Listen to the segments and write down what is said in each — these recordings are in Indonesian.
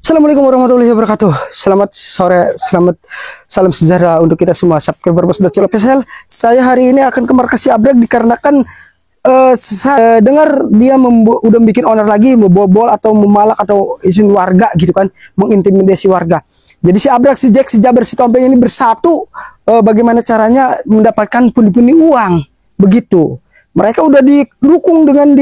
Assalamualaikum warahmatullahi wabarakatuh. Selamat sore, salam sejahtera untuk kita semua. Subscriber Bos Dacil Official. Saya hari ini akan ke markas si Abrek dikarenakan saya dengar dia udah bikin owner lagi, membobol atau memalak atau izin warga gitu kan, mengintimidasi warga. Jadi si Abrek, si Jack, si Jabar, si Tompeng ini bersatu bagaimana caranya mendapatkan pundi-pundi uang. Begitu. Mereka udah didukung dengan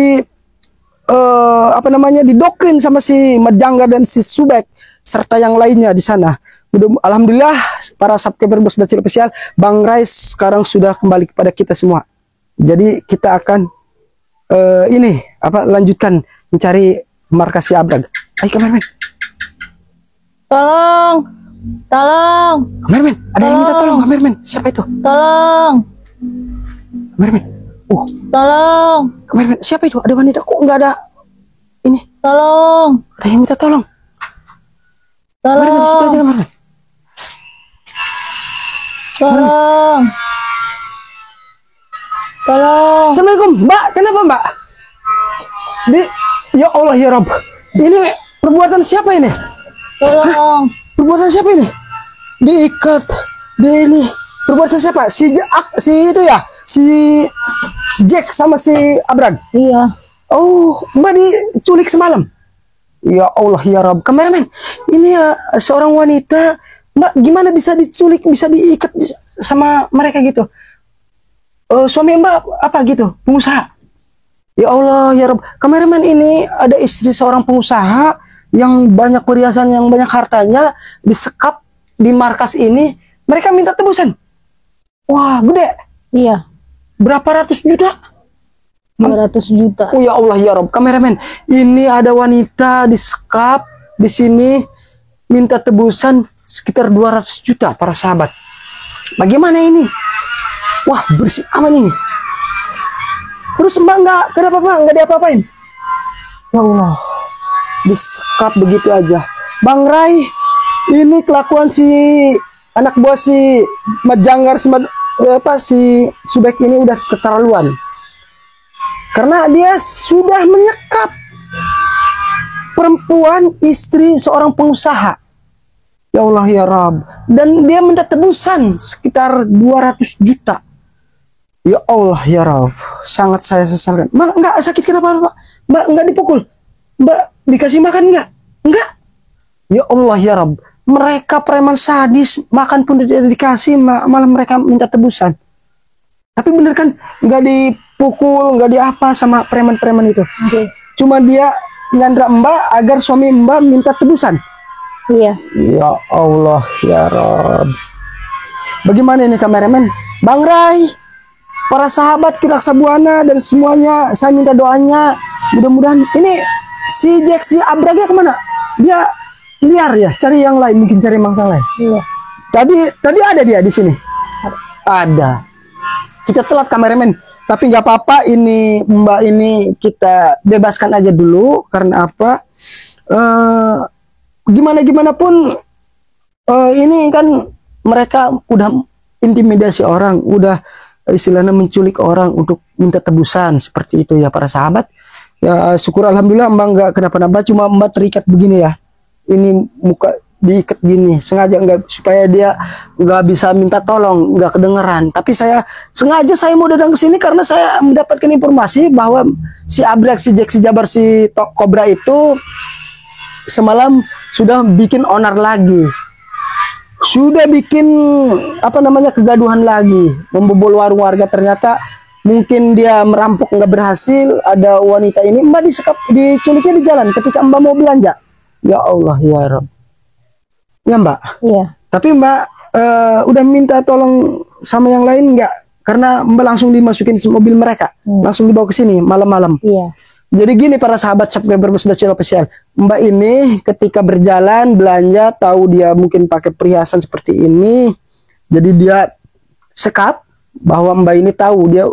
didoktrin sama si Majangga dan si Subek serta yang lainnya di sana. Alhamdulillah para subscriber Bos Dacil Official, Bang Rais sekarang sudah kembali kepada kita semua. Jadi kita akan lanjutkan mencari markas si Abrek. Ayo kameramen. Tolong. Kameramen, ada yang minta tolong kameramen. Siapa itu? Tolong. Kameramen. Tolong. Kameramen, siapa itu? Ada wanita kok nggak ada ini? Tolong. Ada yang minta tolong. Kameramen, di situ aja kameramen. Tolong. Assalamualaikum, Mbak. Kenapa, Mbak? Ya Allah ya Rabb. Ini perbuatan siapa ini? Tolong. Perbuatan siapa ini? Diikat. Ini. Perbuatan siapa? Si itu ya? Si Jack sama si Abrek. Iya. Oh, Mbak diculik semalam. Ya Allah ya Rabb. Kameramen, ini ya seorang wanita. Mbak, gimana bisa diculik, bisa diikat sama mereka gitu? Suami Mbak apa gitu? Pengusaha. Ya Allah ya Rabb. Kameramen, ini ada istri seorang pengusaha yang banyak perhiasan, yang banyak hartanya, disekap di markas ini. Mereka minta tebusan. Wah, gede. Iya. Berapa ratus juta? 200 juta. Oh ya Allah ya Rabb. Kameramen, ini ada wanita disekap di sini minta tebusan sekitar 200 juta para sahabat. Bagaimana ini? Wah, bersih aman ini. Terus Mbak nggak diapa-apain? Ya Allah, disekap begitu aja. Bang Rai, ini kelakuan si anak buah si Majanggar, si Subek ini udah keterlaluan. Karena dia sudah menyekap perempuan istri seorang pengusaha. Ya Allah ya Rabb. Dan dia minta tebusan sekitar 200 juta. Ya Allah ya Rabb. Sangat saya sesalkan. Mbak nggak sakit kenapa Pak? Mbak nggak dipukul? Mbak dikasih makan nggak? Nggak. Ya Allah ya Rabb. Mereka preman sadis, makan pun tidak dikasih, malah mereka minta tebusan. Tapi bener kan nggak dipukul, nggak diapa sama preman-preman itu. Okay. Cuma dia nyandra Mbak agar suami Mbak minta tebusan. Iya. Ya Allah ya Rabb. Bagaimana ini kameramen? Bang Rai, para sahabat Kilaksa Buana dan semuanya, saya minta doanya. Mudah-mudahan ini si Jack, si Abrek kemana? Dia liar ya, cari yang lain, mungkin cari mangsa lain. Iya. Tadi ada dia di sini. Ada. Kita telat kameramen, tapi nggak apa-apa. Ini Mbak ini kita bebaskan aja dulu. Karena apa? Gimana pun ini kan mereka udah intimidasi orang, udah istilahnya menculik orang untuk minta tebusan seperti itu ya para sahabat. Ya syukur alhamdulillah Mbak nggak kenapa-napa, cuma Mbak terikat begini ya. Ini muka diikat gini sengaja supaya dia nggak bisa minta tolong, nggak kedengeran. Tapi saya sengaja mau datang ke sini karena saya mendapatkan informasi bahwa si Abrek, si Jack, si Jabar, si Kobra itu semalam sudah bikin onar lagi, sudah bikin kegaduhan lagi, membobol warung warga. Ternyata mungkin dia merampok nggak berhasil. Ada wanita ini Mbak diculiknya di jalan ketika Mbak mau belanja. Ya Allah ya Rabb. Ya Mbak. Iya. Tapi Mbak udah minta tolong sama yang lain nggak? Karena Mbak langsung dimasukin ke mobil mereka, langsung dibawa ke sini malam-malam. Iya. Jadi gini para sahabat subscriber Bos Dacil Official, Mbak ini ketika berjalan belanja, tahu dia mungkin pakai perhiasan seperti ini, jadi dia sekap bahwa Mbak ini tahu dia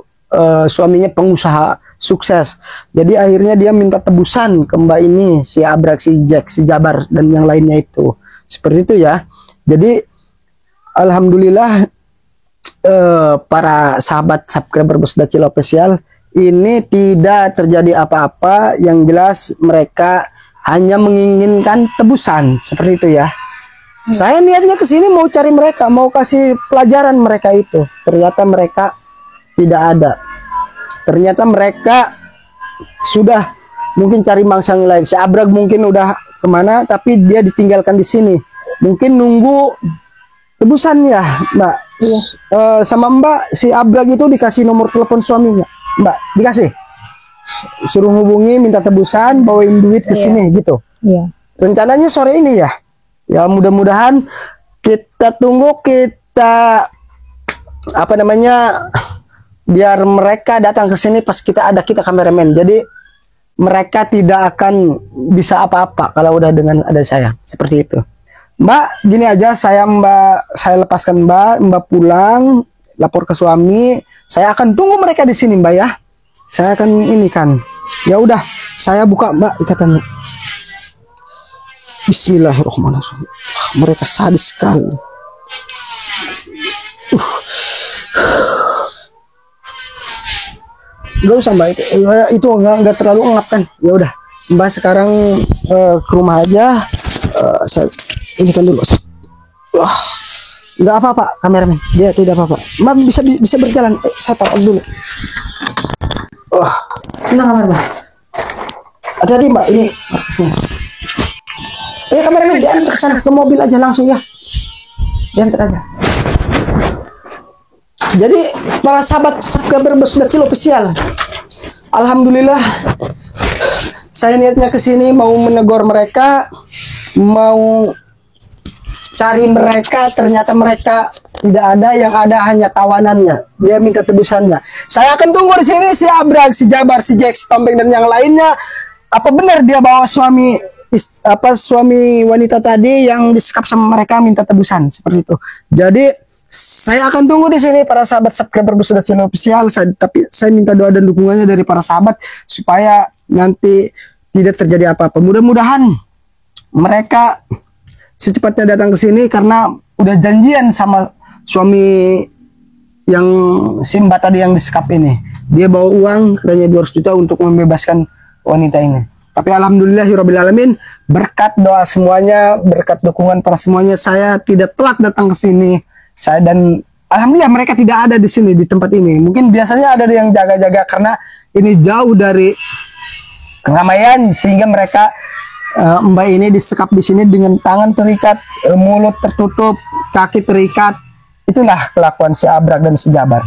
suaminya pengusaha sukses. Jadi akhirnya dia minta tebusan ke Mbak ini, si Abrek, si Jack, si Jabar dan yang lainnya itu. Seperti itu ya. Jadi alhamdulillah para sahabat subscriber Bos Dacil Official, ini tidak terjadi apa-apa. Yang jelas mereka hanya menginginkan tebusan seperti itu ya. Saya niatnya ke sini mau cari mereka, mau kasih pelajaran mereka itu. Ternyata mereka tidak ada. Ternyata mereka sudah mungkin cari mangsa yang lain. Si Abrag mungkin udah kemana, tapi dia ditinggalkan di sini. Mungkin nunggu tebusan ya, Mbak. Iya. Sama Mbak, si Abrag itu dikasih nomor telepon suaminya. Mbak, dikasih. Suruh hubungi, minta tebusan, bawain duit ke sini gitu. Iya. Rencananya sore ini ya. Ya mudah-mudahan kita tunggu, kita apa namanya, biar mereka datang ke sini pas kita kameramen. Jadi mereka tidak akan bisa apa-apa kalau udah dengan ada saya. Seperti itu. Mbak, gini aja, saya lepaskan Mbak pulang, lapor ke suami. Saya akan tunggu mereka di sini, Mbak ya. Saya akan ini kan. Ya udah, saya buka Mbak ikatannya. Bismillahirrahmanirrahim. Mereka sadis sekali. Gak usah Mbak, itu nggak terlalu ngap kan. Ya udah, Mbak sekarang ke rumah aja. Saya ini kan dulu. Nggak apa-apa kameramen, dia tidak apa-apa. Mbak bisa berjalan. Saya tapak dulu. Tenang kameramen. Hati-hati Mbak, ini kesini. Kameramen diantar ke sana, ke mobil aja langsung ya. Diantar aja. Jadi para sahabat subscriber Sudah Chill Official, alhamdulillah saya niatnya ke sini mau menegur mereka, mau cari mereka, ternyata mereka tidak ada, yang ada hanya tawanannya. Dia minta tebusannya. Saya akan tunggu di sini si Abrag, si Jabar, si Jack, si Tompeng dan yang lainnya. Apa benar dia bawa suami wanita tadi yang disekap sama mereka minta tebusan seperti itu. Jadi saya akan tunggu di sini para sahabat subscriber Sudah Chill Official. Tapi saya minta doa dan dukungannya dari para sahabat supaya nanti tidak terjadi apa-apa. Mudah-mudahan mereka secepatnya datang ke sini karena udah janjian sama suami yang Simba tadi yang disekap ini. Dia bawa uang katanya 200 juta untuk membebaskan wanita ini. Tapi alhamdulillahirobbilalamin, berkat doa semuanya, berkat dukungan para semuanya, saya tidak telat datang ke sini. Dan alhamdulillah mereka tidak ada di sini, di tempat ini. Mungkin biasanya ada yang jaga-jaga karena ini jauh dari keramaian, sehingga mereka Mbak ini disekap di sini dengan tangan terikat, mulut tertutup, kaki terikat. Itulah kelakuan si Abrag dan si Jabar.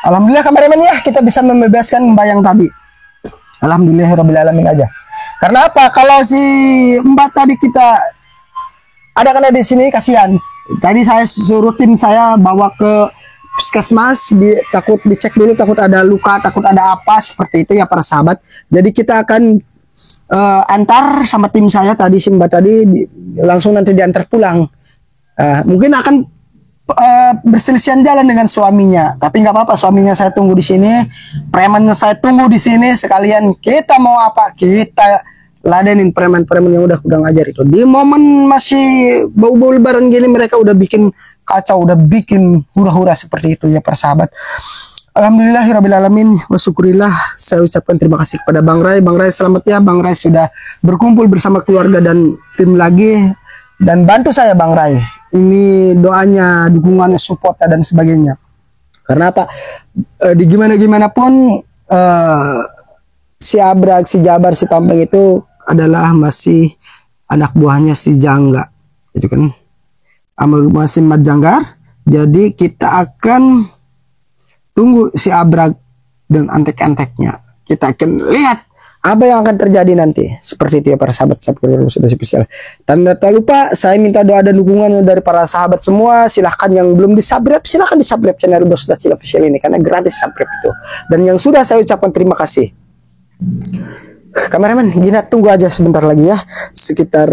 Alhamdulillah kameramen ya, kita bisa membebaskan Mbak yang tadi. Alhamdulillahirobbilalamin aja. Karena apa? Kalau si Mbak tadi kita ada kena di sini, kasihan. Tadi saya suruh tim saya bawa ke puskesmas, takut dicek dulu, takut ada luka, takut ada apa seperti itu ya para sahabat. Jadi kita akan antar sama tim saya tadi, si Mbak tadi langsung nanti diantar pulang. Mungkin akan berselisihan jalan dengan suaminya, tapi nggak apa-apa, suaminya saya tunggu di sini, premannya saya tunggu di sini, sekalian kita mau apa kita ladenin preman-preman yang udah ngajar itu. Di momen masih bau-bau lebaran gini mereka udah bikin kacau, udah bikin hura-hura seperti itu ya persahabat. Alhamdulillahirobbilalamin, wasyukurillah, saya ucapkan terima kasih kepada Bang Ray. Bang Ray selamat ya, Bang Ray sudah berkumpul bersama keluarga dan tim lagi, dan bantu saya Bang Ray. Ini doanya, dukungannya, supportnya dan sebagainya. Karena apa? Di gimana pun si Abrag, si Jabar, si Tompeng itu adalah masih anak buahnya si Jangga, itu kan masih Mat Janggar. Jadi kita akan tunggu si Abrag dan antek-anteknya. Kita akan lihat apa yang akan terjadi nanti. Seperti itu ya para sahabat subscriber Sudah spesial. Dan tak lupa saya minta doa dan dukungannya dari para sahabat semua. Silahkan yang belum di-subscribe, silahkan di-subscribe channel Sudah Chill Official ini karena gratis subscribe itu. Dan yang sudah, saya ucapkan terima kasih. Kameramen, Gina tunggu aja sebentar lagi ya. Sekitar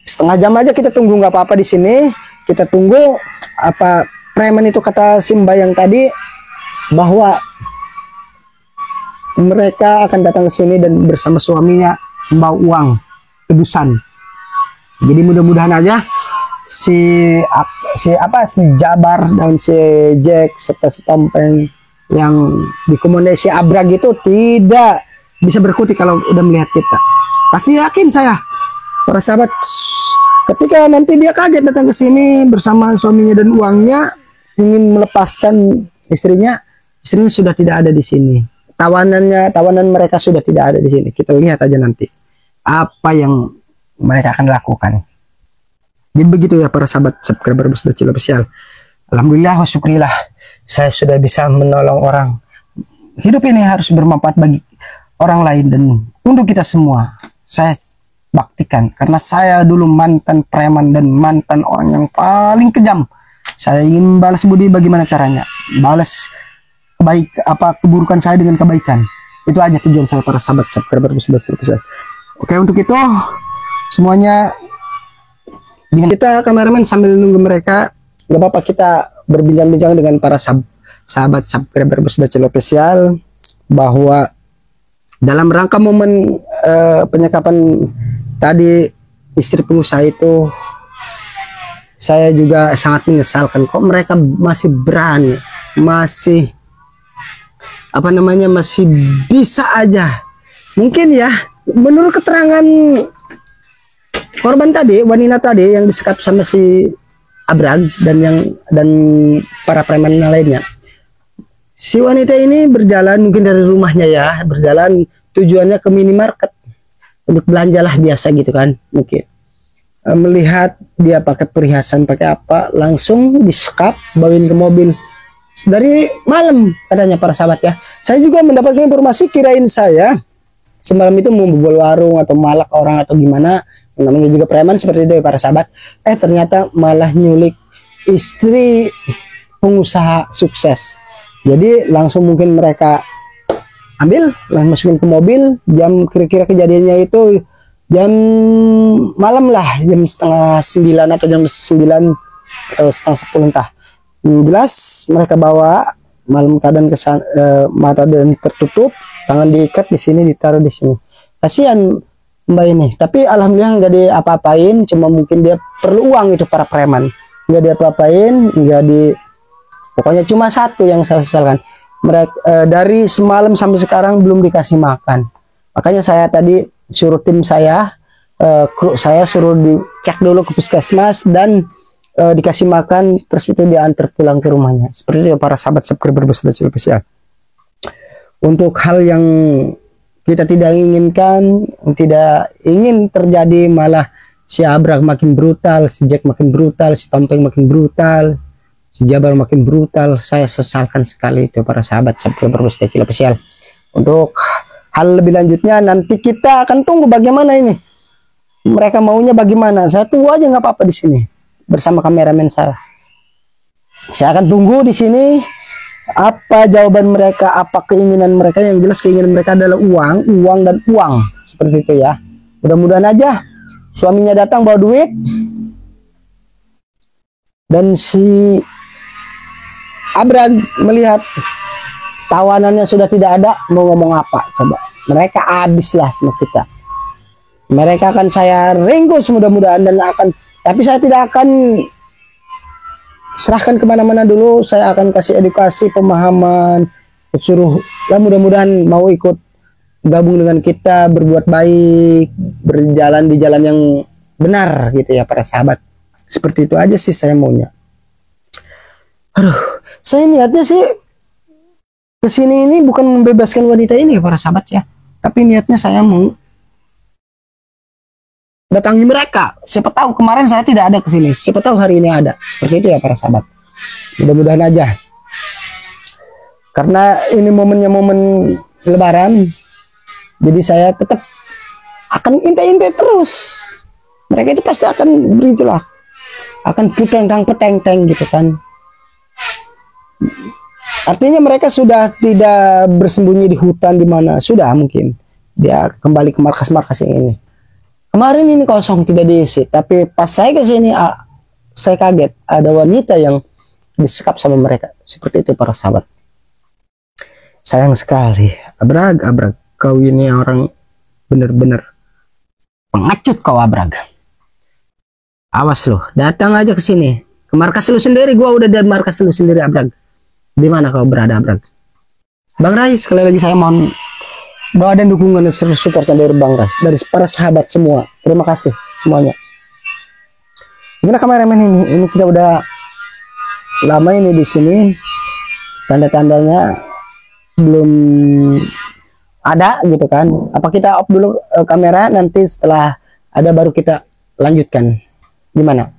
setengah jam aja kita tunggu, nggak apa-apa di sini. Kita tunggu apa preman itu kata Simba yang tadi bahwa mereka akan datang ke sini dan bersama suaminya membawa uang tebusan. Jadi mudah-mudahan aja si Jabar dan si Jack serta si Tompeng yang dikomandasi Abrag itu tidak bisa berkutik kalau udah melihat kita. Pasti yakin saya, para sahabat, ketika nanti dia kaget datang ke sini bersama suaminya dan uangnya, ingin melepaskan istrinya sudah tidak ada di sini. Tawanan mereka sudah tidak ada di sini. Kita lihat aja nanti apa yang mereka akan lakukan. Jadi begitu ya para sahabat subscriber Bos Dacil Official. Alhamdulillah wa syukurillah, saya sudah bisa menolong orang. Hidup ini harus bermanfaat bagi orang lain dan untuk kita semua. Saya baktikan karena saya dulu mantan preman dan mantan orang yang paling kejam. Saya ingin balas budi, bagaimana caranya? Balas keburukan saya dengan kebaikan. Itu aja tujuan saya para sahabat subscriber Bos Dacil Official. Oke, untuk itu semuanya dengan kita kameramen sambil nunggu mereka, gak apa-apa kita berbincang-bincang dengan para sahabat subscriber Bos Dacil Official bahwa dalam rangka momen penyekapan tadi istri pengusaha itu, saya juga sangat menyesalkan kok mereka masih berani, masih masih bisa aja. Mungkin ya menurut keterangan korban tadi, wanita tadi yang disekap sama si Abrag dan para preman lainnya, si wanita ini berjalan mungkin dari rumahnya ya, berjalan tujuannya ke minimarket untuk belanjalah biasa gitu kan, mungkin melihat dia pakai perhiasan, pakai apa, langsung disekap, bawain ke mobil dari malam katanya para sahabat ya. Saya juga mendapatkan informasi, kirain saya semalam itu mau membobol warung atau malak orang atau gimana, namanya juga preman seperti itu ya para sahabat. Ternyata malah nyulik istri pengusaha sukses. Jadi langsung mungkin mereka ambil, langsung masukin ke mobil. Jam kira-kira kejadiannya itu jam malam lah, jam setengah 9 atau jam 9 atau setengah 10 entah. Jelas mereka bawa malam keadaan mata dan tertutup, tangan diikat di sini, ditaruh di sini. Kasihan Mbak ini, tapi alhamdulillah nggak diapa-apain, cuma mungkin dia perlu uang itu para preman. Nggak diapa-apain, pokoknya cuma satu yang saya sesalkan. Mereka dari semalam sampai sekarang belum dikasih makan. Makanya saya tadi suruh tim saya, kru saya suruh dicek dulu ke puskesmas dan dikasih makan, terus itu diantar pulang ke rumahnya. Seperti itu para sahabat subscriber Bos Dacil Official. Untuk hal yang kita tidak inginkan, tidak ingin terjadi, malah si Abrag makin brutal, si Jack makin brutal, si Tompeng makin brutal, si Jabar makin brutal. Saya sesalkan sekali itu para sahabat subscriber Bos Dacil Official. Untuk hal lebih lanjutnya nanti kita akan tunggu bagaimana ini, mereka maunya bagaimana. Saya tunggu aja nggak apa-apa di sini bersama kameramen saya. Saya akan tunggu di sini apa jawaban mereka, apa keinginan mereka. Yang jelas keinginan mereka adalah uang dan uang, seperti itu ya. Mudah-mudahan aja suaminya datang bawa duit dan si Abrag melihat tawanannya sudah tidak ada, mau ngomong apa coba. Mereka habislah sama kita. Mereka akan saya ringkus mudah-mudahan, dan tapi saya tidak akan serahkan kemana-mana dulu. Saya akan kasih edukasi, pemahaman, suruh ya mudah-mudahan mau ikut gabung dengan kita, berbuat baik, berjalan di jalan yang benar gitu ya para sahabat. Seperti itu aja sih saya maunya. Aduh, saya niatnya sih kesini ini bukan membebaskan wanita ini para sahabat ya, tapi niatnya saya mau datangi mereka. Siapa tahu kemarin saya tidak ada kesini, siapa tahu hari ini ada. Seperti itu ya para sahabat. Mudah-mudahan aja. Karena ini momennya momen Lebaran, jadi saya tetap akan intai-intai terus. Mereka itu pasti akan beritulah, akan peteng-peteng gitu kan. Artinya mereka sudah tidak bersembunyi di hutan di mana, sudah mungkin dia kembali ke markas-markas yang ini. Kemarin ini kosong, tidak diisi, tapi pas saya ke sini saya kaget ada wanita yang disekap sama mereka. Seperti itu para sahabat. Sayang sekali. Abrag, kau ini orang bener-bener pengecut kau Abrag. Awas lu, datang aja ke sini, ke markas lu sendiri. Gua udah di markas lu sendiri Abrag. Di mana kau berada Abrag? Bang Rai, sekali lagi saya mohon doa dan dukungan dan supportnya dari Bang Ras, dari para sahabat semua. Terima kasih semuanya. Gimana kameramen ini? Ini kita udah lama ini di sini. Tanda-tandanya belum ada gitu kan. Apa kita off dulu kamera, nanti setelah ada baru kita lanjutkan. Gimana?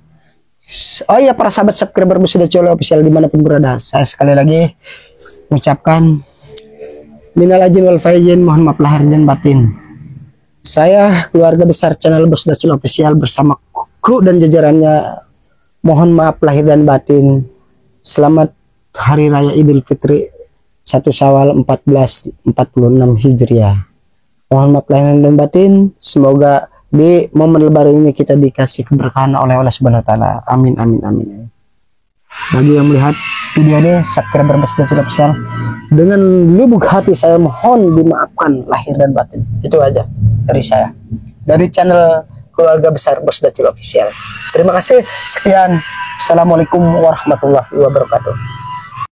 Oh iya, para sahabat subscriber Busda Cholo official dimanapun berada, saya sekali lagi mengucapkan minal aidin wal faizin, mohon maaf lahir dan batin. Saya keluarga besar channel Busda Cholo official bersama kru dan jajarannya mohon maaf lahir dan batin. Selamat Hari Raya Idul Fitri 1 Syawal 1446 Hijriah. Mohon maaf lahir dan batin. Semoga di momen lebaran ini kita dikasih keberkahan oleh Allah Subhanahu wa taala. Amin amin amin. Bagi yang melihat video ini, subscriber Busda Cholo official, dengan lubuk hati saya mohon dimaafkan lahir dan batin. Itu aja dari saya. Dari channel keluarga besar Busda Cholo official. Terima kasih. Sekian. Assalamualaikum warahmatullahi wabarakatuh.